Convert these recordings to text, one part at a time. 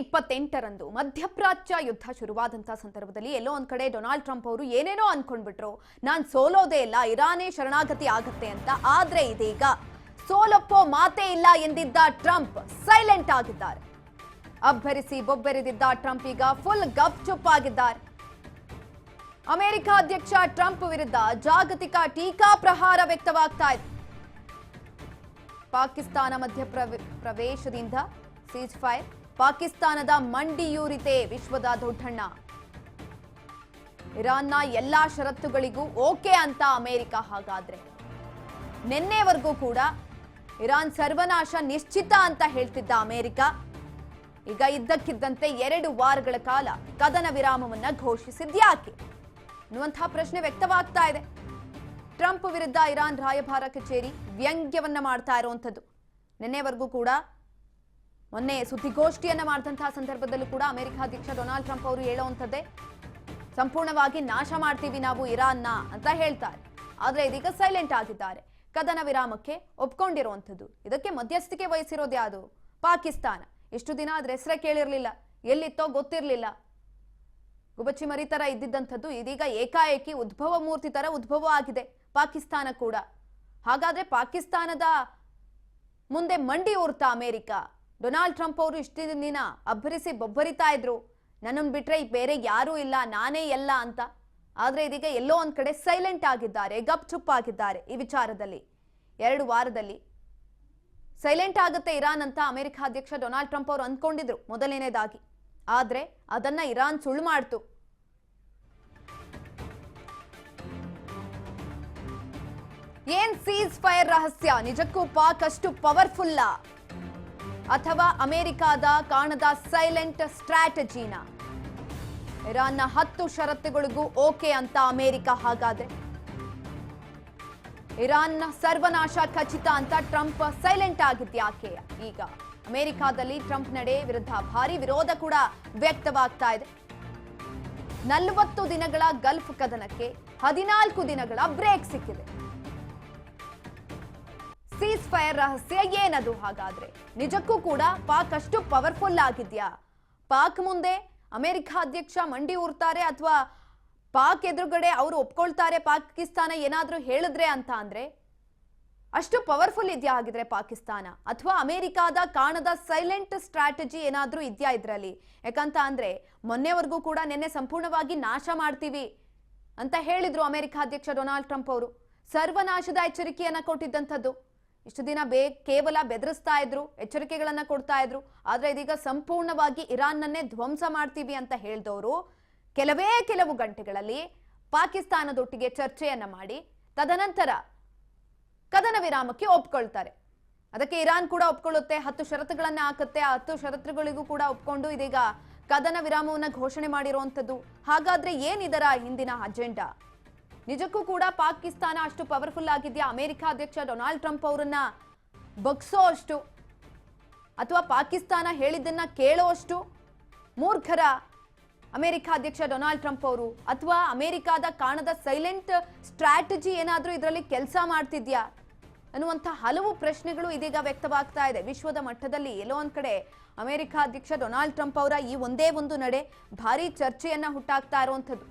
28ರಂದು ಮಧ್ಯಪ್ರಾಚ್ಯ ಯುದ್ಧ ಶುರುವಾದಂತ ಸಂದರ್ಭದಲ್ಲಿ ಎಲ್ಲೋ ಒಂದ್ ಕಡೆ ಡೊನಾಲ್ಡ್ ಟ್ರಂಪ್ ಅವರು ಏನೇನೋ ಅನ್ಕೊಂಡ್ಬಿಟ್ರು. ನಾನು ಸೋಲೋದೇ ಇಲ್ಲ, ಇರಾನೇ ಶರಣಾಗತಿ ಆಗುತ್ತೆ ಅಂತ. ಆದ್ರೆ ಇದೀಗ ಸೋಲಪ್ಪೋ ಮಾತೇ ಇಲ್ಲ ಎಂದಿದ್ದ ಟ್ರಂಪ್ ಸೈಲೆಂಟ್ ಆಗಿದ್ದಾರೆ. ಅಬ್ಬರಿಸಿ ಬೊಬ್ಬೆರೆದಿದ್ದ ಟ್ರಂಪ್ ಈಗ ಫುಲ್ ಗಪ್ಚುಪ್ ಆಗಿದ್ದಾರೆ. ಅಮೆರಿಕ ಅಧ್ಯಕ್ಷ ಟ್ರಂಪ್ ವಿರುದ್ಧ ಜಾಗತಿಕ ಟೀಕಾ ಪ್ರಹಾರ ವ್ಯಕ್ತವಾಗ್ತಾ ಇದೆ. ಪಾಕಿಸ್ತಾನ ಮಧ್ಯಪ್ರವೇಶದಿಂದ ಸೀಜ್ ಫೈರ್, ಪಾಕಿಸ್ತಾನದ ಮಂಡಿಯೂರಿತೆ ವಿಶ್ವದ ದೊಡ್ಡಣ್ಣ. ಇರಾನ್ನ ಎಲ್ಲಾ ಷರತ್ತುಗಳಿಗೂ ಓಕೆ ಅಂತ ಅಮೆರಿಕ. ಹಾಗಾದ್ರೆ ನಿನ್ನೆವರೆಗೂ ಕೂಡ ಇರಾನ್ ಸರ್ವನಾಶ ನಿಶ್ಚಿತ ಅಂತ ಹೇಳ್ತಿದ್ದ ಅಮೆರಿಕ ಈಗ ಇದ್ದಕ್ಕಿದ್ದಂತೆ 2 ವಾರಗಳ ಕಾಲ ಕದನ ವಿರಾಮವನ್ನ ಘೋಷಿಸಿದ್ಯಾಕೆ ಅನ್ನುವಂತಹ ಪ್ರಶ್ನೆ ವ್ಯಕ್ತವಾಗ್ತಾ ಇದೆ. ಟ್ರಂಪ್ ವಿರುದ್ಧ ಇರಾನ್ ರಾಯಭಾರ ಕಚೇರಿ ವ್ಯಂಗ್ಯವನ್ನ ಮಾಡ್ತಾ ಇರುವಂತದ್ದು. ನಿನ್ನೆವರೆಗೂ ಕೂಡ ಮೊನ್ನೆ ಸುದ್ದಿಗೋಷ್ಠಿಯನ್ನ ಮಾಡಿದಂತಹ ಸಂದರ್ಭದಲ್ಲೂ ಕೂಡ ಅಮೆರಿಕ ಅಧ್ಯಕ್ಷ ಡೊನಾಲ್ಡ್ ಟ್ರಂಪ್ ಅವರು ಹೇಳುವಂಥದ್ದೇ, ಸಂಪೂರ್ಣವಾಗಿ ನಾಶ ಮಾಡ್ತೀವಿ ನಾವು ಇರಾನ್ನ ಅಂತ ಹೇಳ್ತಾರೆ. ಆದ್ರೆ ಇದೀಗ ಸೈಲೆಂಟ್ ಆಗಿದ್ದಾರೆ. ಕದನ ವಿರಾಮಕ್ಕೆ ಒಪ್ಕೊಂಡಿರುವಂಥದ್ದು. ಇದಕ್ಕೆ ಮಧ್ಯಸ್ಥಿಕೆ ವಹಿಸಿರೋದು ಯಾವುದು? ಪಾಕಿಸ್ತಾನ. ಇಷ್ಟು ದಿನ ಅದ್ರ ಹೆಸರೇ ಕೇಳಿರ್ಲಿಲ್ಲ, ಎಲ್ಲಿತ್ತೋ ಗೊತ್ತಿರ್ಲಿಲ್ಲ, ಗುಬಚ್ಚಿ ಮರಿ ತರ ಇದ್ದಿದ್ದಂಥದ್ದು ಇದೀಗ ಏಕಾಏಕಿ ಉದ್ಭವ ಮೂರ್ತಿ ತರ ಉದ್ಭವ ಆಗಿದೆ ಪಾಕಿಸ್ತಾನ ಕೂಡ. ಹಾಗಾದ್ರೆ ಪಾಕಿಸ್ತಾನದ ಮುಂದೆ ಮಂಡಿ ಊರ್ತಾ ಅಮೆರಿಕ? ಡೊನಾಲ್ಡ್ ಟ್ರಂಪ್ ಅವರು ಇಷ್ಟು ದಿನ ಅಬ್ಬರಿಸಿ ಬೊಬ್ಬರಿತಾ ಇದ್ರು, ನನ್ನನ್ನು ಬಿಟ್ರೆ ಬೇರೆ ಯಾರೂ ಇಲ್ಲ, ನಾನೇ ಎಲ್ಲ ಅಂತ. ಆದ್ರೆ ಇದೀಗ ಎಲ್ಲೋ ಒಂದ್ ಕಡೆ ಸೈಲೆಂಟ್ ಆಗಿದ್ದಾರೆ, ಗಪ್ ಚುಪ್ ಆಗಿದ್ದಾರೆ. ಈ ವಿಚಾರದಲ್ಲಿ 2 ವಾರದಲ್ಲಿ ಸೈಲೆಂಟ್ ಆಗುತ್ತೆ ಇರಾನ್ ಅಂತ ಅಮೆರಿಕ ಅಧ್ಯಕ್ಷ ಡೊನಾಲ್ಡ್ ಟ್ರಂಪ್ ಅವರು ಅಂದ್ಕೊಂಡಿದ್ರು ಮೊದಲನೇದಾಗಿ. ಆದ್ರೆ ಅದನ್ನ ಇರಾನ್ ಸುಳ್ಳು ಮಾಡ್ತು. ಏನ್ ಸೀಸ್ ಫೈರ್ ರಹಸ್ಯ? ನಿಜಕ್ಕೂ ಪಾಕ್ ಅಷ್ಟು ಪವರ್ಫುಲ್ಲಾ ಅಥವಾ ಅಮೆರಿಕಾದ ಕಾಣದ ಸೈಲೆಂಟ್ ಸ್ಟ್ರಾಟಜಿನ? ಇರಾನ್ನ 10 ಷರತ್ತುಗಳಿಗೂ ಓಕೆ ಅಂತ ಅಮೆರಿಕ. ಹಾಗಾದ್ರೆ ಇರಾನ್ನ ಸರ್ವನಾಶ ಖಚಿತ ಅಂತ ಟ್ರಂಪ್ ಸೈಲೆಂಟ್ ಆಗಿದ್ಯಾಕೆ? ಈಗ ಅಮೆರಿಕಾದಲ್ಲಿ ಟ್ರಂಪ್ ನಡೆ ವಿರುದ್ಧ ಭಾರಿ ವಿರೋಧ ಕೂಡ ವ್ಯಕ್ತವಾಗ್ತಾ ಇದೆ. 40 ದಿನಗಳ ಗಲ್ಫ್ ಕದನಕ್ಕೆ 14 ದಿನಗಳ ಬ್ರೇಕ್ ಸಿಕ್ಕಿದೆ. ಸೀಸ್ ಫೈರ್ ರಹಸ್ಯ ಏನದು? ಹಾಗಾದ್ರೆ ನಿಜಕ್ಕೂ ಕೂಡ ಪಾಕ್ ಅಷ್ಟು ಪವರ್ಫುಲ್ ಆಗಿದ್ಯಾ? ಪಾಕ್ ಮುಂದೆ ಅಮೆರಿಕ ಅಧ್ಯಕ್ಷ ಮಂಡಿ ಊರ್ತಾರೆ ಅಥವಾ ಪಾಕ್ ಎದುರುಗಡೆ ಅವರು ಒಪ್ಕೊಳ್ತಾರೆ ಪಾಕಿಸ್ತಾನ ಏನಾದ್ರೂ ಹೇಳಿದ್ರೆ ಅಂತ ಅಂದ್ರೆ ಅಷ್ಟು ಪವರ್ಫುಲ್ ಇದೆಯಾ ಹಾಗಿದ್ರೆ ಪಾಕಿಸ್ತಾನ? ಅಥವಾ ಅಮೆರಿಕಾದ ಕಾಣದ ಸೈಲೆಂಟ್ ಸ್ಟ್ರಾಟಜಿ ಏನಾದ್ರೂ ಇದೆಯಾ ಇದ್ರಲ್ಲಿ? ಯಾಕಂತ ಅಂದ್ರೆ ಮೊನ್ನೆವರೆಗೂ ಕೂಡ ನಿನ್ನೆ ಸಂಪೂರ್ಣವಾಗಿ ನಾಶ ಮಾಡ್ತೀವಿ ಅಂತ ಹೇಳಿದ್ರು ಅಮೆರಿಕ ಅಧ್ಯಕ್ಷ ಡೊನಾಲ್ಡ್ ಟ್ರಂಪ್ ಅವರು. ಸರ್ವನಾಶದ ಎಚ್ಚರಿಕೆಯನ್ನ ಕೊಟ್ಟಿದ್ದಂಥದ್ದು. ಇಷ್ಟು ದಿನ ಕೇವಲ ಬೆದರಿಸ್ತಾ ಇದ್ರು, ಎಚ್ಚರಿಕೆಗಳನ್ನ ಕೊಡ್ತಾ ಇದ್ರು. ಆದ್ರೆ ಇದೀಗ ಸಂಪೂರ್ಣವಾಗಿ ಇರಾನ್ನನ್ನೇ ಧ್ವಂಸ ಮಾಡ್ತೀವಿ ಅಂತ ಹೇಳಿದವರು ಕೆಲವು ಗಂಟೆಗಳಲ್ಲಿ ಪಾಕಿಸ್ತಾನದೊಟ್ಟಿಗೆ ಚರ್ಚೆಯನ್ನ ಮಾಡಿ ತದನಂತರ ಕದನ ವಿರಾಮಕ್ಕೆ ಒಪ್ಕೊಳ್ತಾರೆ. ಅದಕ್ಕೆ ಇರಾನ್ ಕೂಡ ಒಪ್ಕೊಳ್ಳುತ್ತೆ, 10 ಷರತ್ತುಗಳನ್ನ ಹಾಕುತ್ತೆ. ಆ 10 ಷರತ್ತುಗಳಿಗೂ ಕೂಡ ಒಪ್ಕೊಂಡು ಇದೀಗ ಕದನ ವಿರಾಮವನ್ನ ಘೋಷಣೆ ಮಾಡಿರುವಂತದ್ದು. ಹಾಗಾದ್ರೆ ಏನಿದರ ಹಿಂದಿನ ಅಜೆಂಡಾ? ನಿಜಕ್ಕೂ ಕೂಡ ಪಾಕಿಸ್ತಾನ ಅಷ್ಟು ಪವರ್ಫುಲ್ ಆಗಿದ್ಯಾ? ಅಮೆರಿಕ ಅಧ್ಯಕ್ಷ ಡೊನಾಲ್ಡ್ ಟ್ರಂಪ್ ಅವರನ್ನ ಬಗ್ಸೋ ಅಷ್ಟು ಅಥವಾ ಪಾಕಿಸ್ತಾನ ಹೇಳಿದ್ದನ್ನ ಕೇಳೋ ಅಷ್ಟು ಮೂರ್ಖರ ಅಮೆರಿಕ ಅಧ್ಯಕ್ಷ ಡೊನಾಲ್ಡ್ ಟ್ರಂಪ್ ಅವರು? ಅಥವಾ ಅಮೆರಿಕಾದ ಕಾಣದ ಸೈಲೆಂಟ್ ಸ್ಟ್ರಾಟಜಿ ಏನಾದ್ರೂ ಇದರಲ್ಲಿ ಕೆಲಸ ಮಾಡ್ತಿದ್ಯಾ ಅನ್ನುವಂಥ ಹಲವು ಪ್ರಶ್ನೆಗಳು ಇದೀಗ ವ್ಯಕ್ತವಾಗ್ತಾ ಇದೆ ವಿಶ್ವದ ಮಟ್ಟದಲ್ಲಿ. ಎಲ್ಲೋ ಒಂದ್ ಕಡೆ ಅಮೆರಿಕ ಅಧ್ಯಕ್ಷ ಡೊನಾಲ್ಡ್ ಟ್ರಂಪ್ ಅವರ ಈ ಒಂದೇ ಒಂದು ನಡೆ ಭಾರಿ ಚರ್ಚೆಯನ್ನ ಹುಟ್ಟಾಕ್ತಾ ಇರುವಂಥದ್ದು.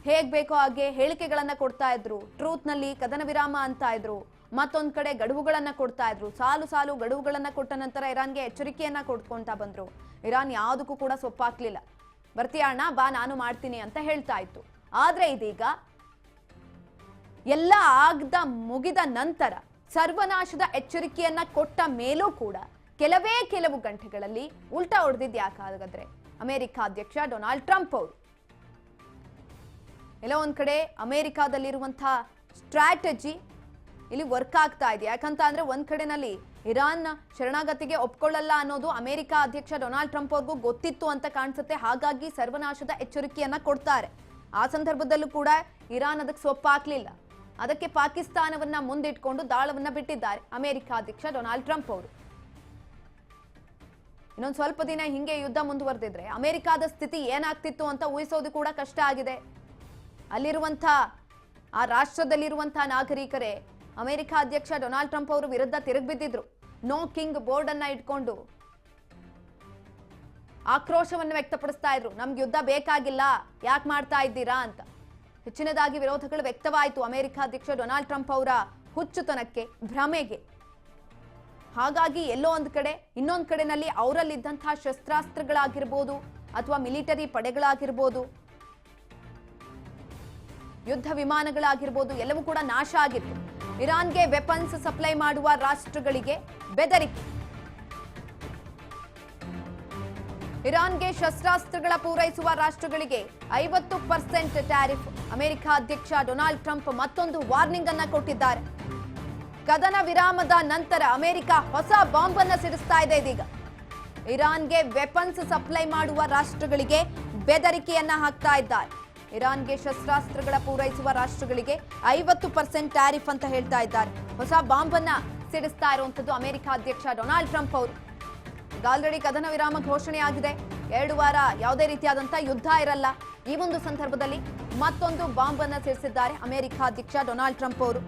ಹೇಗ್ ಬೇಕೋ ಹಾಗೆ ಹೇಳಿಕೆಗಳನ್ನ ಕೊಡ್ತಾ ಇದ್ರು. ಟ್ರೂತ್ ನಲ್ಲಿ ಕದನ ವಿರಾಮ ಅಂತ ಇದ್ರು, ಮತ್ತೊಂದ್ ಕಡೆ ಗಡುವುಗಳನ್ನ ಕೊಡ್ತಾ ಇದ್ರು. ಸಾಲು ಗಡುವುಗಳನ್ನ ಕೊಟ್ಟ ನಂತರ ಇರಾನ್ಗೆ ಎಚ್ಚರಿಕೆಯನ್ನ ಕೊಡ್ಕೊಂತ ಬಂದ್ರು. ಇರಾನ್ ಯಾವುದಕ್ಕೂ ಕೂಡ ಸೊಪ್ಪಾಕ್ಲಿಲ್ಲ. ಬರ್ತೀಯ ಅಣ್ಣ, ಬಾ ನಾನು ಮಾಡ್ತೀನಿ ಅಂತ ಹೇಳ್ತಾ ಇತ್ತು. ಆದ್ರೆ ಇದೀಗ ಎಲ್ಲ ಮುಗಿದ ನಂತರ ಸರ್ವನಾಶದ ಎಚ್ಚರಿಕೆಯನ್ನ ಕೊಟ್ಟ ಮೇಲೂ ಕೂಡ ಕೆಲವು ಗಂಟೆಗಳಲ್ಲಿ ಉಲ್ಟಾ ಹೊಡೆದಿದ್ ಯಾಕಾದ್ರೆ ಅಮೆರಿಕ ಅಧ್ಯಕ್ಷ ಡೊನಾಲ್ಡ್ ಟ್ರಂಪ್ ಅವರು. ಎಲ್ಲ ಒಂದ್ ಕಡೆ ಅಮೆರಿಕಾದಲ್ಲಿರುವಂತಹ ಸ್ಟ್ರಾಟಜಿ ಇಲ್ಲಿ ವರ್ಕ್ ಆಗ್ತಾ ಇದೆ. ಯಾಕಂತ ಅಂದ್ರೆ ಒಂದ್ ಕಡೆನಲ್ಲಿ ಇರಾನ್ ಶರಣಾಗತಿಗೆ ಒಪ್ಕೊಳ್ಳಲ್ಲ ಅನ್ನೋದು ಅಮೆರಿಕ ಅಧ್ಯಕ್ಷ ಡೊನಾಲ್ಡ್ ಟ್ರಂಪ್ ಅವ್ರಿಗೂ ಗೊತ್ತಿತ್ತು ಅಂತ ಕಾಣಿಸುತ್ತೆ. ಹಾಗಾಗಿ ಸರ್ವನಾಶದ ಎಚ್ಚರಿಕೆಯನ್ನ ಕೊಡ್ತಾರೆ. ಆ ಸಂದರ್ಭದಲ್ಲೂ ಕೂಡ ಇರಾನ್ ಅದಕ್ಕೆ ಸೊಪ್ಪಾಕ್ಲಿಲ್ಲ. ಅದಕ್ಕೆ ಪಾಕಿಸ್ತಾನವನ್ನ ಮುಂದಿಟ್ಕೊಂಡು ದಾಳವನ್ನ ಬಿಟ್ಟಿದ್ದಾರೆ ಅಮೆರಿಕ ಅಧ್ಯಕ್ಷ ಡೊನಾಲ್ಡ್ ಟ್ರಂಪ್ ಅವರು. ಇನ್ನೊಂದು ಸ್ವಲ್ಪ ದಿನ ಹಿಂಗೆ ಯುದ್ಧ ಮುಂದುವರೆದಿದ್ರೆ ಅಮೆರಿಕಾದ ಸ್ಥಿತಿ ಏನಾಗ್ತಿತ್ತು ಅಂತ ಊಹಿಸೋದು ಕೂಡ ಕಷ್ಟ ಆಗಿದೆ. ಅಲ್ಲಿರುವಂತ ಆ ರಾಷ್ಟ್ರದಲ್ಲಿರುವಂತಹ ನಾಗರಿಕರೇ ಅಮೆರಿಕ ಅಧ್ಯಕ್ಷ ಡೊನಾಲ್ಡ್ ಟ್ರಂಪ್ ಅವರು ವಿರುದ್ಧ ತಿರುಗಿಬಿದ್ದಿದ್ರು. ನೋ ಕಿಂಗ್ ಬೋರ್ಡ್ ಅನ್ನ ಇಟ್ಕೊಂಡು ಆಕ್ರೋಶವನ್ನು ವ್ಯಕ್ತಪಡಿಸ್ತಾ ಇದ್ರು. ನಮ್ಗೆ ಯುದ್ಧ ಬೇಕಾಗಿಲ್ಲ, ಯಾಕೆ ಮಾಡ್ತಾ ಇದ್ದೀರಾ ಅಂತ. ಹೆಚ್ಚಿನದಾಗಿ ವಿರೋಧಗಳು ವ್ಯಕ್ತವಾಯಿತು ಅಮೆರಿಕ ಅಧ್ಯಕ್ಷ ಡೊನಾಲ್ಡ್ ಟ್ರಂಪ್ ಅವರ ಹುಚ್ಚುತನಕ್ಕೆ, ಭ್ರಮೆಗೆ. ಹಾಗಾಗಿ ಎಲ್ಲೋ ಒಂದ್ ಕಡೆ ಇನ್ನೊಂದ್ ಕಡೆನಲ್ಲಿ ಅವರಲ್ಲಿದ್ದಂತಹ ಶಸ್ತ್ರಾಸ್ತ್ರಗಳಾಗಿರ್ಬೋದು ಅಥವಾ ಮಿಲಿಟರಿ ಪಡೆಗಳಾಗಿರ್ಬೋದು, ಯುದ್ಧ ವಿಮಾನಗಳಾಗಿರ್ಬೋದು, ಎಲ್ಲವೂ ಕೂಡ ನಾಶ ಆಗಿತ್ತು. ಇರಾನ್ಗೆ ವೆಪನ್ಸ್ ಸಪ್ಲೈ ಮಾಡುವ ರಾಷ್ಟ್ರಗಳಿಗೆ ಬೆದರಿಕೆ. ಇರಾನ್ಗೆ ಶಸ್ತ್ರಾಸ್ತ್ರಗಳ ಪೂರೈಸುವ ರಾಷ್ಟ್ರಗಳಿಗೆ 50% ಟ್ಯಾರಿಫ್. ಅಮೆರಿಕ ಅಧ್ಯಕ್ಷ ಡೊನಾಲ್ಡ್ ಟ್ರಂಪ್ ಮತ್ತೊಂದು ವಾರ್ನಿಂಗ್ ಅನ್ನ ಕೊಟ್ಟಿದ್ದಾರೆ. ಕದನ ವಿರಾಮದ ನಂತರ ಅಮೆರಿಕ ಹೊಸ ಬಾಂಬ್ ಅನ್ನ ಸಿಡಿಸ್ತಾ ಇದೆ. ಇದೀಗ ಇರಾನ್ಗೆ ವೆಪನ್ಸ್ ಸಪ್ಲೈ ಮಾಡುವ ರಾಷ್ಟ್ರಗಳಿಗೆ ಬೆದರಿಕೆಯನ್ನ ಹಾಕ್ತಾ ಇದ್ದಾರೆ. ಇರಾನ್ಗೆ ಶಸ್ತ್ರಾಸ್ತ್ರಗಳ ಪೂರೈಸುವ ರಾಷ್ಟ್ರಗಳಿಗೆ 50% ಟ್ಯಾರಿಫ್ ಅಂತ ಹೇಳ್ತಾ ಇದ್ದಾರೆ. ಹೊಸ ಬಾಂಬ್ ಅನ್ನ ಸಿಡಿಸ್ತಾ ಇರುವಂತದ್ದು ಅಮೆರಿಕ ಅಧ್ಯಕ್ಷ ಡೊನಾಲ್ಡ್ ಟ್ರಂಪ್ ಅವರು. ಆಲ್ರೆಡಿ ಕದನ ವಿರಾಮ ಘೋಷಣೆ ಆಗಿದೆ. 2 ವಾರ ಯಾವುದೇ ರೀತಿಯಾದಂತಹ ಯುದ್ಧ ಇರಲ್ಲ. ಈ ಒಂದು ಸಂದರ್ಭದಲ್ಲಿ ಮತ್ತೊಂದು ಬಾಂಬ್ ಅನ್ನ ಸಿಡಿಸಿದ್ದಾರೆ ಅಮೆರಿಕ ಅಧ್ಯಕ್ಷ ಡೊನಾಲ್ಡ್ ಟ್ರಂಪ್ ಅವರು.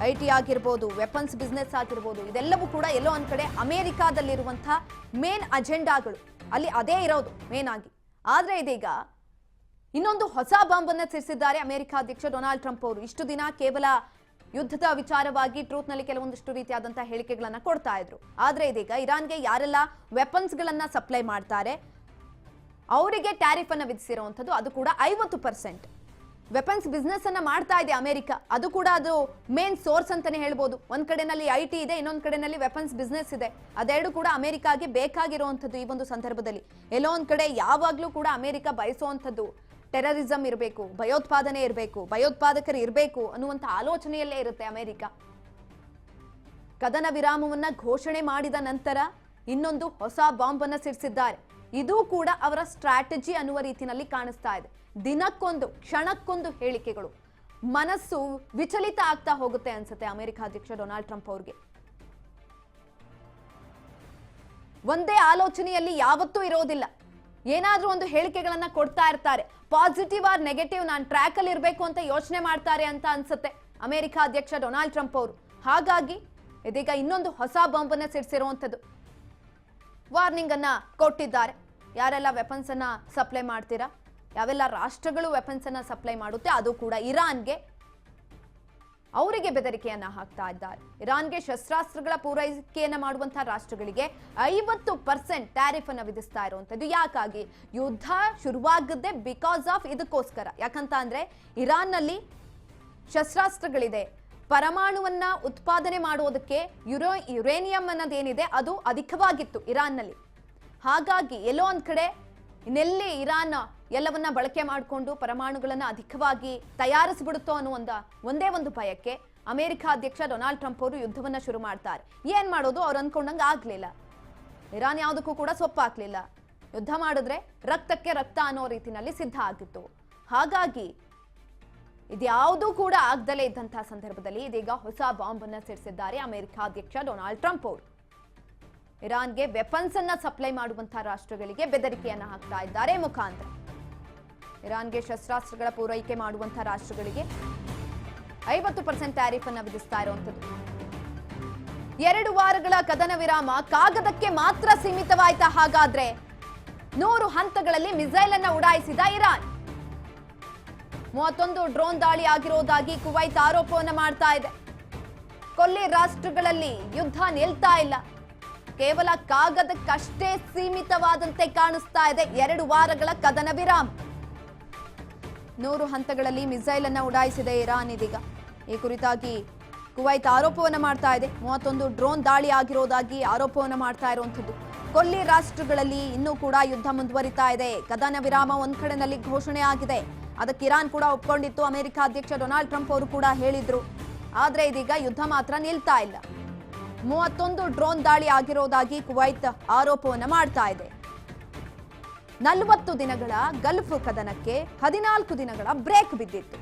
ಐಟಿ ಆಗಿರ್ಬೋದು, ವೆಪನ್ಸ್ ಬಿಸ್ನೆಸ್ ಆಗಿರ್ಬೋದು, ಇದೆಲ್ಲವೂ ಕೂಡ ಎಲ್ಲೋ ಒಂದ್ ಕಡೆ ಅಮೆರಿಕಾದಲ್ಲಿರುವಂತಹ ಮೇನ್ ಅಜೆಂಡಾಗಳು, ಅಲ್ಲಿ ಅದೇ ಇರೋದು ಮೇನ್ ಆಗಿ. ಆದ್ರೆ ಇದೀಗ ಇನ್ನೊಂದು ಹೊಸ ಬಾಂಬ್ ಅನ್ನ ಸಿಡಿಸಿದ್ದಾರೆ ಅಮೆರಿಕ ಅಧ್ಯಕ್ಷ ಡೊನಾಲ್ಡ್ ಟ್ರಂಪ್ ಅವರು. ಇಷ್ಟು ದಿನ ಕೇವಲ ಯುದ್ಧದ ವಿಚಾರವಾಗಿ ಟ್ರೂತ್ ನಲ್ಲಿ ಕೆಲವೊಂದಿಷ್ಟು ರೀತಿಯಾದಂತಹ ಹೇಳಿಕೆಗಳನ್ನ ಕೊಡ್ತಾ ಇದ್ರು. ಆದ್ರೆ ಇದೀಗ ಇರಾನ್ಗೆ ಯಾರೆಲ್ಲ ವೆಪನ್ಸ್ ಗಳನ್ನ ಸಪ್ಲೈ ಮಾಡ್ತಾರೆ ಅವರಿಗೆ ಟ್ಯಾರಿಫ್ ಅನ್ನ ವಿಧಿಸಿರುವಂತದ್ದು, ಅದು ಕೂಡ 50%. ವೆಪನ್ಸ್ ಬಿಸ್ನೆಸ್ ಅನ್ನ ಮಾಡ್ತಾ ಇದೆ ಅಮೆರಿಕ, ಅದು ಕೂಡ ಅದು ಮೇನ್ ಸೋರ್ಸ್ ಅಂತಾನೆ ಹೇಳ್ಬೋದು. ಒಂದ್ ಕಡೆನಲ್ಲಿ ಐಟಿ ಇದೆ, ಇನ್ನೊಂದ್ ಕಡೆನಲ್ಲಿ ವೆಪನ್ಸ್ ಬಿಸ್ನೆಸ್ ಇದೆ. ಅದೆರಡು ಕೂಡ ಅಮೆರಿಕಾಗೆ ಬೇಕಾಗಿರುವಂತದ್ದು. ಈ ಒಂದು ಸಂದರ್ಭದಲ್ಲಿ ಎಲ್ಲೋ ಒಂದ್ ಕಡೆ ಯಾವಾಗ್ಲೂ ಕೂಡ ಅಮೆರಿಕ ಬಯಸುವಂತದ್ದು ಟೆರರಿಸಂ ಇರಬೇಕು, ಭಯೋತ್ಪಾದನೆ ಇರಬೇಕು, ಭಯೋತ್ಪಾದಕರು ಇರಬೇಕು ಅನ್ನುವಂಥ ಆಲೋಚನೆಯಲ್ಲೇ ಇರುತ್ತೆ ಅಮೆರಿಕ. ಕದನ ವಿರಾಮವನ್ನ ಘೋಷಣೆ ಮಾಡಿದ ನಂತರ ಇನ್ನೊಂದು ಹೊಸ ಬಾಂಬ್ ಅನ್ನ ಸಿಡಿಸಿದ್ದಾರೆ. ಇದು ಕೂಡ ಅವರ ಸ್ಟ್ರಾಟಜಿ ಅನ್ನುವ ರೀತಿಯಲ್ಲಿ ಕಾಣಿಸ್ತಾ ಇದೆ. ದಿನಕ್ಕೊಂದು ಕ್ಷಣಕ್ಕೊಂದು ಹೇಳಿಕೆಗಳು, ಮನಸ್ಸು ವಿಚಲಿತ ಆಗ್ತಾ ಹೋಗುತ್ತೆ ಅನ್ಸುತ್ತೆ ಅಮೆರಿಕ ಅಧ್ಯಕ್ಷ ಡೊನಾಲ್ಡ್ ಟ್ರಂಪ್ ಅವ್ರಿಗೆ. ಒಂದೇ ಆಲೋಚನೆಯಲ್ಲಿ ಯಾವತ್ತೂ ಇರೋದಿಲ್ಲ. ಏನಾದ್ರೂ ಒಂದು ಹೇಳಿಕೆಗಳನ್ನ ಕೊಡ್ತಾ ಇರ್ತಾರೆ. ಪಾಸಿಟಿವ್ ಆರ್ ನೆಗೆಟಿವ್, ನಾನು ಟ್ರ್ಯಾಕ್ ಅಲ್ಲಿ ಇರಬೇಕು ಅಂತ ಯೋಚನೆ ಮಾಡ್ತಾರೆ ಅಂತ ಅನ್ಸುತ್ತೆ ಅಮೆರಿಕ ಅಧ್ಯಕ್ಷ ಡೊನಾಲ್ಡ್ ಟ್ರಂಪ್ ಅವರು. ಹಾಗಾಗಿ ಇದೀಗ ಇನ್ನೊಂದು ಹೊಸ ಬಾಂಬ್ ಅನ್ನ ಸಿಡಿಸಿರುವಂತದ್ದು. ವಾರ್ನಿಂಗ್ ಅನ್ನ ಕೊಟ್ಟಿದ್ದಾರೆ. ಯಾರೆಲ್ಲ ವೆಪನ್ಸ್ ಅನ್ನ ಸಪ್ಲೈ ಮಾಡ್ತೀರಾ, ಯಾವೆಲ್ಲ ರಾಷ್ಟ್ರಗಳು ವೆಪನ್ಸ್ ಅನ್ನ ಸಪ್ಲೈ ಮಾಡುತ್ತೆ, ಅದು ಕೂಡ ಇರಾನ್ಗೆ, ಅವರಿಗೆ ಬೆದರಿಕೆಯನ್ನ ಹಾಕ್ತಾ ಇದ್ದಾರೆ. ಇರಾನ್ಗೆ ಶಸ್ತ್ರಾಸ್ತ್ರಗಳ ಪೂರೈಕೆಯನ್ನ ಮಾಡುವಂತಹ ರಾಷ್ಟ್ರಗಳಿಗೆ 50% ಟ್ಯಾರಿಫ್ ಅನ್ನ ವಿಧಿಸ್ತಾ ಇರುವಂತದ್ದು. ಯಾಕಾಗಿ? ಯುದ್ಧ ಶುರುವಾಗದ್ದೇ ಬಿಕಾಸ್ ಆಫ್ ಇದಕ್ಕೋಸ್ಕರ. ಯಾಕಂತ ಅಂದ್ರೆ ಇರಾನ್ ನಲ್ಲಿ ಶಸ್ತ್ರಾಸ್ತ್ರಗಳಿದೆ. ಪರಮಾಣುವನ್ನ ಉತ್ಪಾದನೆ ಮಾಡುವುದಕ್ಕೆ ಯುರೇನಿಯಂ ಅನ್ನೋದೇನಿದೆ ಅದು ಅಧಿಕವಾಗಿತ್ತು ಇರಾನ್ ನಲ್ಲಿ. ಹಾಗಾಗಿ ಎಲ್ಲೋ ಒಂದ್ ಕಡೆ ಇನ್ನೆಲ್ಲಿ ಇರಾನ್ ಎಲ್ಲವನ್ನ ಬಳಕೆ ಮಾಡಿಕೊಂಡು ಪರಮಾಣುಗಳನ್ನ ಅಧಿಕವಾಗಿ ತಯಾರಿಸ್ಬಿಡುತ್ತೋ ಅನ್ನುವ ಒಂದೇ ಒಂದು ಭಯಕ್ಕೆ ಅಮೆರಿಕ ಅಧ್ಯಕ್ಷ ಡೊನಾಲ್ಡ್ ಟ್ರಂಪ್ ಅವರು ಯುದ್ಧವನ್ನ ಶುರು ಮಾಡ್ತಾರೆ. ಏನ್ ಮಾಡೋದು, ಅವ್ರು ಅಂದ್ಕೊಂಡಂಗೆ ಆಗ್ಲಿಲ್ಲ. ಇರಾನ್ ಯಾವುದಕ್ಕೂ ಕೂಡ ಸೊಪ್ಪಾಗ್ಲಿಲ್ಲ. ಯುದ್ಧ ಮಾಡಿದ್ರೆ ರಕ್ತಕ್ಕೆ ರಕ್ತ ಅನ್ನೋ ರೀತಿನಲ್ಲಿ ಸಿದ್ಧ ಆಗಿತ್ತು. ಹಾಗಾಗಿ ಇದ್ಯಾವುದೂ ಕೂಡ ಆಗದಲೇ ಇದ್ದಂತಹ ಸಂದರ್ಭದಲ್ಲಿ ಇದೀಗ ಹೊಸ ಬಾಂಬ್ ಅನ್ನ ಸಿಡಿಸಿದ್ದಾರೆ ಅಮೆರಿಕ ಅಧ್ಯಕ್ಷ ಡೊನಾಲ್ಡ್ ಟ್ರಂಪ್ ಅವರು. ಇರಾನ್ಗೆ ವೆಪನ್ಸ್ ಅನ್ನ ಸಪ್ಲೈ ಮಾಡುವಂತಹ ರಾಷ್ಟ್ರಗಳಿಗೆ ಬೆದರಿಕೆಯನ್ನ ಹಾಕ್ತಾ ಇದ್ದಾರೆ ಮುಖಾಂತರ. ಇರಾನ್ಗೆ ಶಸ್ತ್ರಾಸ್ತ್ರಗಳ ಪೂರೈಕೆ ಮಾಡುವಂತಹ ರಾಷ್ಟ್ರಗಳಿಗೆ 50% ಟ್ಯಾರಿಫ್ ಅನ್ನ ವಿಧಿಸ್ತಾ ಇರುವಂತದ್ದು. 2 ವಾರಗಳ ಕದನ ವಿರಾಮ ಕಾಗದಕ್ಕೆ ಮಾತ್ರ ಸೀಮಿತವಾಯ್ತಾ? ಹಾಗಾದ್ರೆ 100 ಹಂತಗಳಲ್ಲಿ ಮಿಸೈಲ್ ಅನ್ನ ಉಡಾಯಿಸಿದ ಇರಾನ್. 31 ಡ್ರೋನ್ ದಾಳಿ ಆಗಿರೋದಾಗಿ ಕುವೈತ್ ಆರೋಪವನ್ನ ಮಾಡ್ತಾ ಇದೆ. ಕೊಲ್ಲಿ ರಾಷ್ಟ್ರಗಳಲ್ಲಿ ಯುದ್ಧ ನಿಲ್ತಾ ಇಲ್ಲ, ಕೇವಲ ಕಾಗದಕ್ಕಷ್ಟೇ ಸೀಮಿತವಾದಂತೆ ಕಾಣಿಸ್ತಾ ಇದೆ 2 ವಾರಗಳ ಕದನ ವಿರಾಮ. 100 ಹಂತಗಳಲ್ಲಿ ಮಿಸೈಲ್ ಅನ್ನ ಉಡಾಯಿಸಿದೆ ಇರಾನ್. ಇದೀಗ ಈ ಕುರಿತಾಗಿ ಕುವೈತ್ ಆರೋಪವನ್ನ ಮಾಡ್ತಾ ಇದೆ. 31 ಡ್ರೋನ್ ದಾಳಿ ಆಗಿರೋದಾಗಿ ಆರೋಪವನ್ನ ಮಾಡ್ತಾ ಇರುವಂತದ್ದು. ಕೊಲ್ಲಿ ರಾಷ್ಟ್ರಗಳಲ್ಲಿ ಇನ್ನೂ ಕೂಡ ಯುದ್ಧ ಮುಂದುವರಿತಾ ಇದೆ. ಕದನ ವಿರಾಮ ಒಂದ್ ಕಡೆನಲ್ಲಿ ಘೋಷಣೆ ಆಗಿದೆ, ಅದಕ್ಕೆ ಇರಾನ್ ಕೂಡ ಒಪ್ಕೊಂಡಿತ್ತು. ಅಮೆರಿಕ ಅಧ್ಯಕ್ಷ ಡೊನಾಲ್ಡ್ ಟ್ರಂಪ್ ಅವರು ಕೂಡ ಹೇಳಿದ್ರು. ಆದ್ರೆ ಇದೀಗ ಯುದ್ಧ ಮಾತ್ರ ನಿಲ್ತಾ ಇಲ್ಲ. 31 ಡ್ರೋನ್ ದಾಳಿ ಆಗಿರೋದಾಗಿ ಕುವೈತ್ ಆರೋಪವನ್ನ ಮಾಡ್ತಾ ಇದೆ. 40 ದಿನಗಳ ಗಲ್ಫ್ ಕದನಕ್ಕೆ 14 ದಿನಗಳ ಬ್ರೇಕ್ ಬಿದ್ದಿತ್ತು.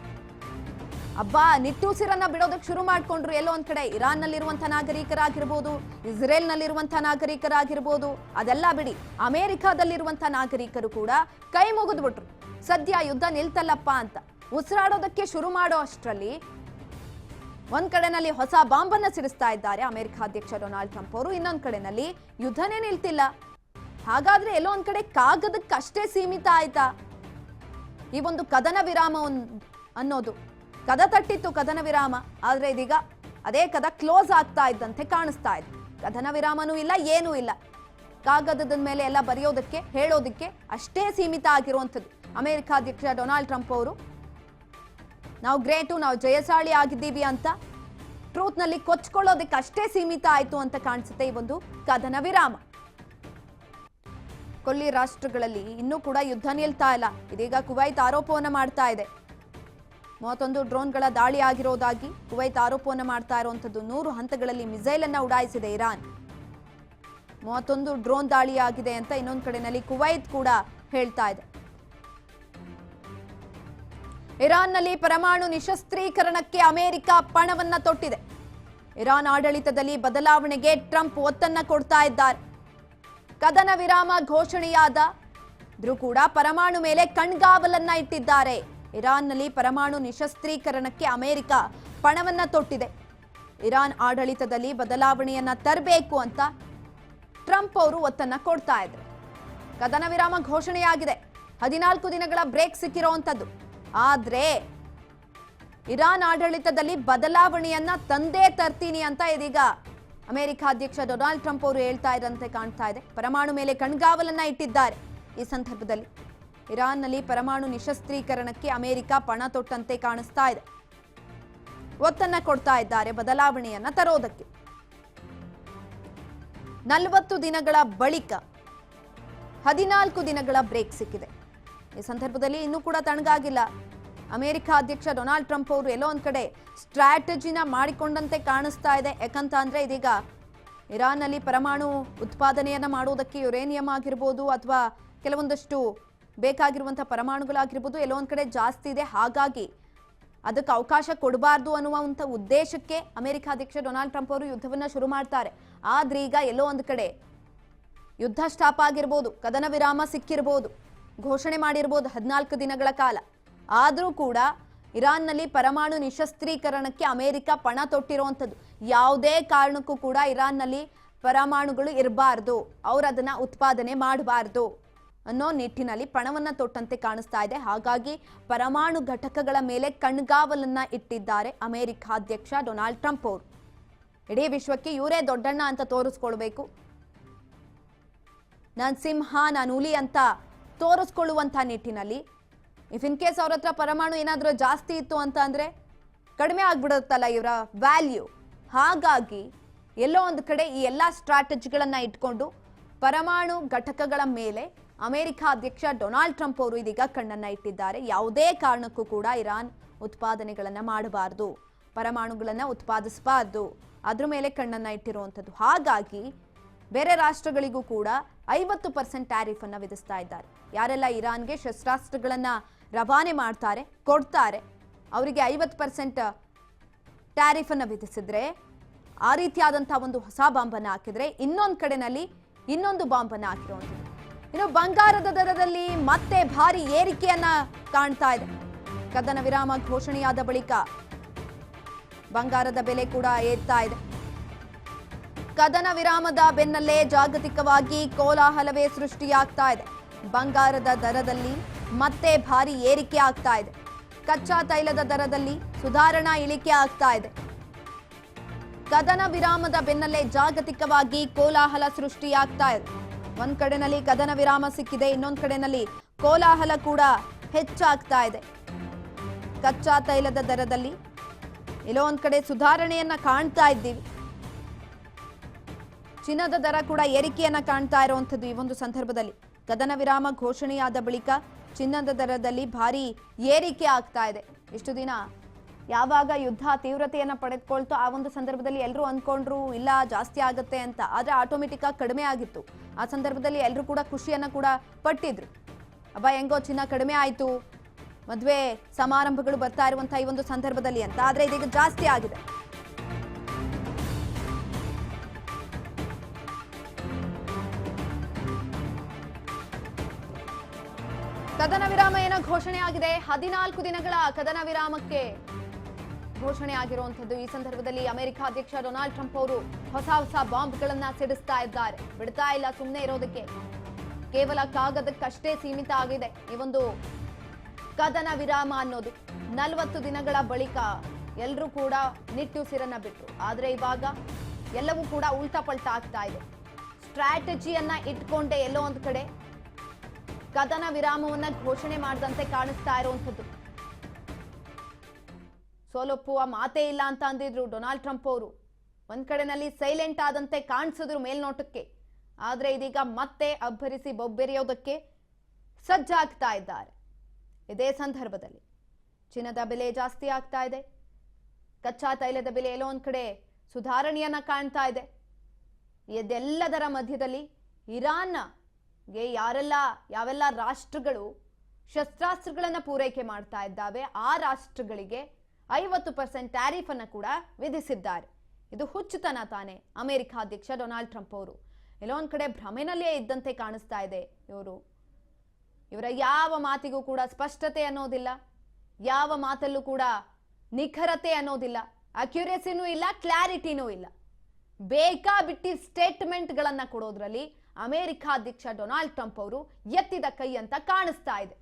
ಅಬ್ಬಾ, ನಿಟ್ಟುಸಿರನ್ನ ಬಿಡೋದಕ್ಕೆ ಶುರು ಮಾಡ್ಕೊಂಡ್ರು. ಎಲ್ಲೋ ಒಂದ್ ಕಡೆ ಇರಾನ್ ನಲ್ಲಿರುವಂತಹ ನಾಗರಿಕರಾಗಿರ್ಬೋದು, ಇಸ್ರೇಲ್ ನಲ್ಲಿರುವಂತಹ ನಾಗರಿಕರಾಗಿರ್ಬೋದು, ಅದೆಲ್ಲ ಬಿಡಿ, ಅಮೆರಿಕಾದಲ್ಲಿರುವಂತಹ ನಾಗರಿಕರು ಕೂಡ ಕೈ ಮುಗಿದ್ಬಿಟ್ರು. ಸದ್ಯ ಯುದ್ಧ ನಿಲ್ತಲ್ಲಪ್ಪ ಅಂತ ಉಸಿರಾಡೋದಕ್ಕೆ ಶುರು ಮಾಡೋ ಅಷ್ಟರಲ್ಲಿ ಒಂದ್ ಕಡೆನಲ್ಲಿ ಹೊಸ ಬಾಂಬ್ ಅನ್ನ ಸಿಡಿಸ್ತಾ ಇದ್ದಾರೆ ಅಮೆರಿಕ ಅಧ್ಯಕ್ಷ ಡೊನಾಲ್ಡ್ ಟ್ರಂಪ್ ಅವರು. ಇನ್ನೊಂದ್ ಕಡೆನಲ್ಲಿ ಯುದ್ಧನೇ ನಿಲ್ತಿಲ್ಲ. ಹಾಗಾದ್ರೆ ಎಲ್ಲೋ ಒಂದ್ ಕಡೆ ಕಾಗದಕ್ಕಷ್ಟೇ ಸೀಮಿತ ಆಯ್ತಾ ಈ ಒಂದು ಕದನ ವಿರಾಮ ಅನ್ನೋದು? ಕದ ತಟ್ಟಿತ್ತು ಕದನ ವಿರಾಮ, ಆದ್ರೆ ಇದೀಗ ಅದೇ ಕದ ಕ್ಲೋಸ್ ಆಗ್ತಾ ಇದ್ದಂತೆ ಕಾಣಿಸ್ತಾ ಇದೆ. ಕದನ ವಿರಾಮನೂ ಇಲ್ಲ, ಏನೂ ಇಲ್ಲ. ಕಾಗದದ ಮೇಲೆ ಎಲ್ಲ ಬರೆಯೋದಕ್ಕೆ ಹೇಳೋದಕ್ಕೆ ಅಷ್ಟೇ ಸೀಮಿತ ಆಗಿರುವಂಥದ್ದು. ಅಮೆರಿಕ ಅಧ್ಯಕ್ಷ ಡೊನಾಲ್ಡ್ ಟ್ರಂಪ್ ಅವರು ನಾವು ಗ್ರೇಟು, ನಾವು ಜಯಶಾಲಿ ಆಗಿದ್ದೀವಿ ಅಂತ ಟ್ರೂತ್ನಲ್ಲಿ ಕೊಚ್ಕೊಳ್ಳೋದಕ್ಕೆ ಅಷ್ಟೇ ಸೀಮಿತ ಆಯ್ತು ಅಂತ ಕಾಣಿಸುತ್ತೆ ಈ ಒಂದು ಕದನ ವಿರಾಮ. ಕೊಲ್ಲಿ ರಾಷ್ಟ್ರಗಳಲ್ಲಿ ಇನ್ನೂ ಕೂಡ ಯುದ್ಧ ನಿಲ್ತಾ ಇಲ್ಲ. ಇದೀಗ ಕುವೈತ್ ಆರೋಪವನ್ನ ಮಾಡ್ತಾ ಇದೆ. 31 ಡ್ರೋನ್ಗಳ ದಾಳಿ ಆಗಿರೋದಾಗಿ ಕುವೈತ್ ಆರೋಪವನ್ನ ಮಾಡ್ತಾ ಇರುವಂತದ್ದು. 100 ಹಂತಗಳಲ್ಲಿ ಮಿಸೈಲ್ ಅನ್ನ ಉಡಾಯಿಸಿದೆ ಇರಾನ್. 31 ಡ್ರೋನ್ ದಾಳಿ ಆಗಿದೆ ಅಂತ ಇನ್ನೊಂದು ಕಡೆನಲ್ಲಿ ಕುವೈತ್ ಕೂಡ ಹೇಳ್ತಾ ಇದೆ. ಇರಾನ್ನಲ್ಲಿ ಪರಮಾಣು ನಿಶಸ್ತ್ರೀಕರಣಕ್ಕೆ ಅಮೆರಿಕ ಪಣವನ್ನ ತೊಟ್ಟಿದೆ. ಇರಾನ್ ಆಡಳಿತದಲ್ಲಿ ಬದಲಾವಣೆಗೆ ಟ್ರಂಪ್ ಒತ್ತನ್ನ ಕೊಡ್ತಾ ಇದ್ದಾರೆ. ಕದನ ವಿರಾಮ ಘೋಷಣೆಯಾದರೂ ಕೂಡ ಪರಮಾಣು ಮೇಲೆ ಕಣ್ಗಾವಲನ್ನ ಇಟ್ಟಿದ್ದಾರೆ. ಇರಾನ್ನಲ್ಲಿ ಪರಮಾಣು ನಿಶಸ್ತ್ರೀಕರಣಕ್ಕೆ ಅಮೆರಿಕ ಪಣವನ್ನ ತೊಟ್ಟಿದೆ. ಇರಾನ್ ಆಡಳಿತದಲ್ಲಿ ಬದಲಾವಣೆಯನ್ನ ತರಬೇಕು ಅಂತ ಟ್ರಂಪ್ ಅವರು ಒತ್ತನ್ನ ಕೊಡ್ತಾ ಇದ್ರು. ಕದನ ವಿರಾಮ ಘೋಷಣೆಯಾಗಿದೆ. 14 ದಿನಗಳ ಬ್ರೇಕ್ ಸಿಕ್ಕಿರುವಂತದ್ದು. ಆದ್ರೆ ಇರಾನ್ ಆಡಳಿತದಲ್ಲಿ ಬದಲಾವಣೆಯನ್ನ ತಂದೇ ತರ್ತೀನಿ ಅಂತ ಇದೀಗ ಅಮೆರಿಕ ಅಧ್ಯಕ್ಷ ಡೊನಾಲ್ಡ್ ಟ್ರಂಪ್ ಅವರು ಹೇಳ್ತಾ ಇದ್ದಂತೆ ಕಾಣ್ತಾ ಇದೆ. ಪರಮಾಣು ಮೇಲೆ ಕಣ್ಗಾವಲನ್ನ ಇಟ್ಟಿದ್ದಾರೆ. ಈ ಸಂದರ್ಭದಲ್ಲಿ ಇರಾನ್ನಲ್ಲಿ ಪರಮಾಣು ನಿಶಸ್ತ್ರೀಕರಣಕ್ಕೆ ಅಮೆರಿಕ ಪಣ ತೊಟ್ಟಂತೆ ಕಾಣಿಸ್ತಾ ಇದೆ. ಒತ್ತನ್ನ ಕೊಡ್ತಾ ಇದ್ದಾರೆ ಬದಲಾವಣೆಯನ್ನ ತರೋದಕ್ಕೆ. 40 ದಿನಗಳ ಬಳಿಕ 14 ದಿನಗಳ ಬ್ರೇಕ್ ಸಿಕ್ಕಿದೆ. ಈ ಸಂದರ್ಭದಲ್ಲಿ ಇನ್ನೂ ಕೂಡ ತಣ್ಣಗಾಗಿಲ್ಲ. ಅಮೆರಿಕ ಅಧ್ಯಕ್ಷ ಡೊನಾಲ್ಡ್ ಟ್ರಂಪ್ ಅವರು ಎಲ್ಲೋ ಒಂದ್ ಕಡೆ ಸ್ಟ್ರಾಟಜಿನ ಮಾಡಿಕೊಂಡಂತೆ ಕಾಣಿಸ್ತಾ ಇದೆ. ಯಾಕಂತ ಅಂದ್ರೆ ಇದೀಗ ಇರಾನ್ನಲ್ಲಿ ಪರಮಾಣು ಉತ್ಪಾದನೆಯನ್ನ ಮಾಡೋದಕ್ಕೆ ಯುರೇನಿಯಂ ಆಗಿರ್ಬೋದು ಅಥವಾ ಕೆಲವೊಂದಷ್ಟು ಬೇಕಾಗಿರುವಂತಹ ಪರಮಾಣುಗಳಾಗಿರ್ಬೋದು ಎಲ್ಲೋ ಒಂದ್ ಕಡೆ ಜಾಸ್ತಿ ಇದೆ. ಹಾಗಾಗಿ ಅದಕ್ಕೆ ಅವಕಾಶ ಕೊಡಬಾರ್ದು ಅನ್ನುವಂಥ ಉದ್ದೇಶಕ್ಕೆ ಅಮೆರಿಕ ಅಧ್ಯಕ್ಷ ಡೊನಾಲ್ಡ್ ಟ್ರಂಪ್ ಅವರು ಯುದ್ಧವನ್ನ ಶುರು ಮಾಡ್ತಾರೆ. ಆದ್ರೆ ಈಗ ಎಲ್ಲೋ ಒಂದ್ ಕಡೆ ಯುದ್ಧ ಸ್ಟಾಪ್ ಆಗಿರ್ಬೋದು, ಕದನ ವಿರಾಮ ಸಿಕ್ಕಿರ್ಬೋದು, ಘೋಷಣೆ ಮಾಡಿರ್ಬೋದು 14 ದಿನಗಳ ಕಾಲ. ಆದರೂ ಕೂಡ ಇರಾನ್ನಲ್ಲಿ ಪರಮಾಣು ನಿಶಸ್ತ್ರೀಕರಣಕ್ಕೆ ಅಮೆರಿಕ ಪಣ ತೊಟ್ಟಿರುವಂಥದ್ದು. ಯಾವುದೇ ಕಾರಣಕ್ಕೂ ಕೂಡ ಇರಾನ್ನಲ್ಲಿ ಪರಮಾಣುಗಳು ಇರಬಾರ್ದು, ಅವರು ಅದನ್ನ ಉತ್ಪಾದನೆ ಮಾಡಬಾರ್ದು ಅನ್ನೋ ನಿಟ್ಟಿನಲ್ಲಿ ಪಣವನ್ನ ತೊಟ್ಟಂತೆ ಕಾಣಿಸ್ತಾ ಇದೆ. ಹಾಗಾಗಿ ಪರಮಾಣು ಘಟಕಗಳ ಮೇಲೆ ಕಣ್ಗಾವಲನ್ನ ಇಟ್ಟಿದ್ದಾರೆ ಅಮೆರಿಕ ಅಧ್ಯಕ್ಷ ಡೊನಾಲ್ಡ್ ಟ್ರಂಪ್ ಅವರು. ಇಡೀ ವಿಶ್ವಕ್ಕೆ ಇವರೇ ದೊಡ್ಡಣ್ಣ ಅಂತ ತೋರಿಸ್ಕೊಳ್ಬೇಕು, ನಾನು ಸಿಂಹ, ನಾನು ಹುಲಿ ಅಂತ ತೋರಿಸ್ಕೊಳ್ಳುವಂಥ ನಿಟ್ಟಿನಲ್ಲಿ ಇಫ್ ಇನ್ ಕೇಸ್ ಅವ್ರ ಹತ್ರ ಪರಮಾಣು ಏನಾದರೂ ಜಾಸ್ತಿ ಇತ್ತು ಅಂತ ಅಂದರೆ ಕಡಿಮೆ ಆಗ್ಬಿಡುತ್ತಲ್ಲ ಇವರ ವ್ಯಾಲ್ಯೂ. ಹಾಗಾಗಿ ಎಲ್ಲೋ ಒಂದು ಕಡೆ ಈ ಎಲ್ಲ ಸ್ಟ್ರಾಟಜಿಗಳನ್ನು ಇಟ್ಕೊಂಡು ಪರಮಾಣು ಘಟಕಗಳ ಮೇಲೆ ಅಮೆರಿಕ ಅಧ್ಯಕ್ಷ ಡೊನಾಲ್ಡ್ ಟ್ರಂಪ್ ಅವರು ಇದೀಗ ಕಣ್ಣನ್ನು ಇಟ್ಟಿದ್ದಾರೆ. ಯಾವುದೇ ಕಾರಣಕ್ಕೂ ಕೂಡ ಇರಾನ್ ಉತ್ಪಾದನೆಗಳನ್ನು ಮಾಡಬಾರ್ದು, ಪರಮಾಣುಗಳನ್ನು ಉತ್ಪಾದಿಸಬಾರ್ದು, ಅದ್ರ ಮೇಲೆ ಕಣ್ಣನ್ನು ಇಟ್ಟಿರುವಂಥದ್ದು. ಹಾಗಾಗಿ ಬೇರೆ ರಾಷ್ಟ್ರಗಳಿಗೂ ಕೂಡ 50% ಟ್ಯಾರಿಫ್ ಅನ್ನು ವಿಧಿಸ್ತಾ ಇದ್ದಾರೆ. ಯಾರೆಲ್ಲ ಇರಾನ್ಗೆ ಶಸ್ತ್ರಾಸ್ತ್ರಗಳನ್ನ ರವಾನೆ ಮಾಡ್ತಾರೆ, ಕೊಡ್ತಾರೆ, ಅವರಿಗೆ 50% ಟ್ಯಾರಿಫ್ ಅನ್ನು ವಿಧಿಸಿದ್ರೆ, ಆ ರೀತಿಯಾದಂತಹ ಒಂದು ಹೊಸ ಬಾಂಬನ್ನು ಹಾಕಿದ್ರೆ ಇನ್ನೊಂದು ಕಡೆನಲ್ಲಿ ಇನ್ನೊಂದು ಬಾಂಬನ್ನು ಹಾಕಿರುವಂಥದ್ದು. ಇನ್ನು ಬಂಗಾರದ ದರದಲ್ಲಿ ಮತ್ತೆ ಭಾರಿ ಏರಿಕೆಯನ್ನ ಕಾಣ್ತಾ ಇದೆ. ಕದನ ವಿರಾಮ ಘೋಷಣೆಯಾದ ಬಳಿಕ ಬಂಗಾರದ ಬೆಲೆ ಕೂಡ ಏರ್ತಾ ಇದೆ. ಕದನ ವಿರಾಮದ ಬೆನ್ನಲ್ಲೇ ಜಾಗತಿಕವಾಗಿ ಕೋಲಾಹಲವೇ ಸೃಷ್ಟಿಯಾಗ್ತಾ ಇದೆ. ಬಂಗಾರದ ದರದಲ್ಲಿ ಮತ್ತೆ ಭಾರಿ ಏರಿಕೆ ಆಗ್ತಾ ಇದೆ. ಕಚ್ಚಾ ತೈಲದ ದರದಲ್ಲಿ ಸುಧಾರಣಾ ಇಳಿಕೆ ಆಗ್ತಾ ಇದೆ. ಕದನ ವಿರಾಮದ ಬೆನ್ನಲ್ಲೇ ಜಾಗತಿಕವಾಗಿ ಕೋಲಾಹಲ ಸೃಷ್ಟಿಯಾಗ್ತಾ ಇದೆ. ಒಂದ್ ಕಡೆನಲ್ಲಿ ಕದನ ವಿರಾಮ ಸಿಕ್ಕಿದೆ, ಇನ್ನೊಂದ್ ಕಡೆನಲ್ಲಿ ಕೋಲಾಹಲ ಕೂಡ ಹೆಚ್ಚಾಗ್ತಾ ಇದೆ. ಕಚ್ಚಾ ತೈಲದ ದರದಲ್ಲಿ ಎಲ್ಲೋ ಒಂದ್ ಕಡೆ ಸುಧಾರಣೆಯನ್ನ ಕಾಣ್ತಾ ಇದ್ದೀವಿ. ಚಿನ್ನದ ದರ ಕೂಡ ಏರಿಕೆಯನ್ನ ಕಾಣ್ತಾ ಇರುವಂಥದ್ದು. ಈ ಒಂದು ಸಂದರ್ಭದಲ್ಲಿ ಕದನ ವಿರಾಮ ಘೋಷಣೆಯಾದ ಬಳಿಕ ಚಿನ್ನದ ದರದಲ್ಲಿ ಭಾರಿ ಏರಿಕೆ ಆಗ್ತಾ ಇದೆ. ಇಷ್ಟು ದಿನ ಯಾವಾಗ ಯುದ್ಧ ತೀವ್ರತೆಯನ್ನ ಪಡೆದುಕೊಳ್ತು ಆ ಒಂದು ಸಂದರ್ಭದಲ್ಲಿ ಎಲ್ಲರೂ ಅಂದ್ಕೊಂಡ್ರು ಇಲ್ಲ ಜಾಸ್ತಿ ಆಗುತ್ತೆ ಅಂತ, ಆದ್ರೆ ಆಟೋಮೆಟಿಕ್ ಆಗಿ ಕಡಿಮೆ ಆಗಿತ್ತು. ಆ ಸಂದರ್ಭದಲ್ಲಿ ಎಲ್ಲರೂ ಕೂಡ ಖುಷಿಯನ್ನ ಕೂಡ ಪಟ್ಟಿದ್ರು. ಅಬ್ಬಾ ಹೆಂಗೋ ಚಿನ್ನ ಕಡಿಮೆ ಆಯ್ತು, ಮದುವೆ ಸಮಾರಂಭಗಳು ಬರ್ತಾ ಇರುವಂತಹ ಈ ಒಂದು ಸಂದರ್ಭದಲ್ಲಿ ಅಂತ. ಆದ್ರೆ ಇದೀಗ ಜಾಸ್ತಿ ಆಗಿದೆ. ಕದನ ವಿರಾಮ ಏನೋ ಘೋಷಣೆ ಆಗಿದೆ. 14 ದಿನಗಳ ಕದನ ವಿರಾಮಕ್ಕೆ ಘೋಷಣೆ ಆಗಿರುವಂತದ್ದು. ಈ ಸಂದರ್ಭದಲ್ಲಿ ಅಮೆರಿಕ ಅಧ್ಯಕ್ಷ ಡೊನಾಲ್ಡ್ ಟ್ರಂಪ್ ಅವರು ಹೊಸ ಬಾಂಬ್ಗಳನ್ನ ಸಿಡಿಸ್ತಾ ಇದ್ದಾರೆ. ಬಿಡ್ತಾ ಇಲ್ಲ ಸುಮ್ಮನೆ ಇರೋದಕ್ಕೆ. ಕೇವಲ ಕಾಗದಕ್ಕಷ್ಟೇ ಸೀಮಿತ ಆಗಿದೆ ಈ ಒಂದು ಕದನ ವಿರಾಮ ಅನ್ನೋದು. 40 ದಿನಗಳ ಬಳಿಕ ಎಲ್ಲರೂ ಕೂಡ ನಿಟ್ಟುಸಿರನ್ನ ಬಿಟ್ರು. ಆದ್ರೆ ಇವಾಗ ಎಲ್ಲವೂ ಕೂಡ ಉಲ್ಟಾ ಪಲ್ಟಾ ಆಗ್ತಾ ಇದೆ. ಸ್ಟ್ರಾಟಜಿಯನ್ನ ಇಟ್ಕೊಂಡೆ ಎಲ್ಲೋ ಒಂದ್ ಕಡೆ ಕದನ ವಿರಾಮವನ್ನ ಘೋಷಣೆ ಮಾಡದಂತೆ ಕಾಣಿಸ್ತಾ ಇರುವಂಥದ್ದು. ಸೋಲೊಪ್ಪುವ ಮಾತೇ ಇಲ್ಲ ಅಂತ ಅಂದಿದ್ರು ಡೊನಾಲ್ಡ್ ಟ್ರಂಪ್ ಅವರು. ಒಂದ್ ಕಡೆನಲ್ಲಿ ಸೈಲೆಂಟ್ ಆದಂತೆ ಕಾಣಿಸಿದ್ರು ಮೇಲ್ನೋಟಕ್ಕೆ. ಆದ್ರೆ ಇದೀಗ ಮತ್ತೆ ಅಬ್ಬರಿಸಿ ಬೊಬ್ಬೆರೆಯೋದಕ್ಕೆ ಸಜ್ಜಾಗ್ತಾ ಇದ್ದಾರೆ. ಇದೇ ಸಂದರ್ಭದಲ್ಲಿ ಚಿನ್ನದ ಬೆಲೆ ಜಾಸ್ತಿ ಆಗ್ತಾ ಇದೆ. ಕಚ್ಚಾ ತೈಲದ ಬೆಲೆ ಎಲ್ಲೋ ಒಂದ್ ಕಡೆ ಸುಧಾರಣೆಯನ್ನ ಕಾಣ್ತಾ ಇದೆ. ಇದೆಲ್ಲದರ ಮಧ್ಯದಲ್ಲಿ ಇರಾನ್ಗೆ ಯಾವೆಲ್ಲ ರಾಷ್ಟ್ರಗಳು ಶಸ್ತ್ರಾಸ್ತ್ರಗಳನ್ನ ಪೂರೈಕೆ ಮಾಡ್ತಾ ಇದ್ದಾವೆ ಆ ರಾಷ್ಟ್ರಗಳಿಗೆ 50% ಟ್ಯಾರಿಫ್ ಅನ್ನ ಕೂಡ ವಿಧಿಸಿದ್ದಾರೆ. ಇದು ಹುಚ್ಚುತನ ತಾನೆ ಅಮೆರಿಕ ಅಧ್ಯಕ್ಷ ಡೊನಾಲ್ಡ್ ಟ್ರಂಪ್ ಅವರು. ಎಲ್ಲೋ ಒಂದ್ ಕಡೆ ಭ್ರಮೆನಲ್ಲೇ ಇದ್ದಂತೆ ಕಾಣಿಸ್ತಾ ಇದೆ ಇವರ ಯಾವ ಮಾತಿಗೂ ಕೂಡ ಸ್ಪಷ್ಟತೆ ಅನ್ನೋದಿಲ್ಲ, ಯಾವ ಮಾತಲ್ಲೂ ಕೂಡ ನಿಖರತೆ ಅನ್ನೋದಿಲ್ಲ, ಅಕ್ಯುರೇಸಿನೂ ಇಲ್ಲ, ಕ್ಲಾರಿಟಿನೂ ಇಲ್ಲ. ಬೇಕಾಬಿಟ್ಟಿ ಸ್ಟೇಟ್ಮೆಂಟ್ಗಳನ್ನ ಕೊಡೋದ್ರಲ್ಲಿ ಅಮೆರಿಕ ಅಧ್ಯಕ್ಷ ಡೊನಾಲ್ಡ್ ಟ್ರಂಪ್ ಅವರು ಎತ್ತಿದ ಕೈ ಅಂತ ಕಾಣಿಸ್ತಾ ಇದೆ.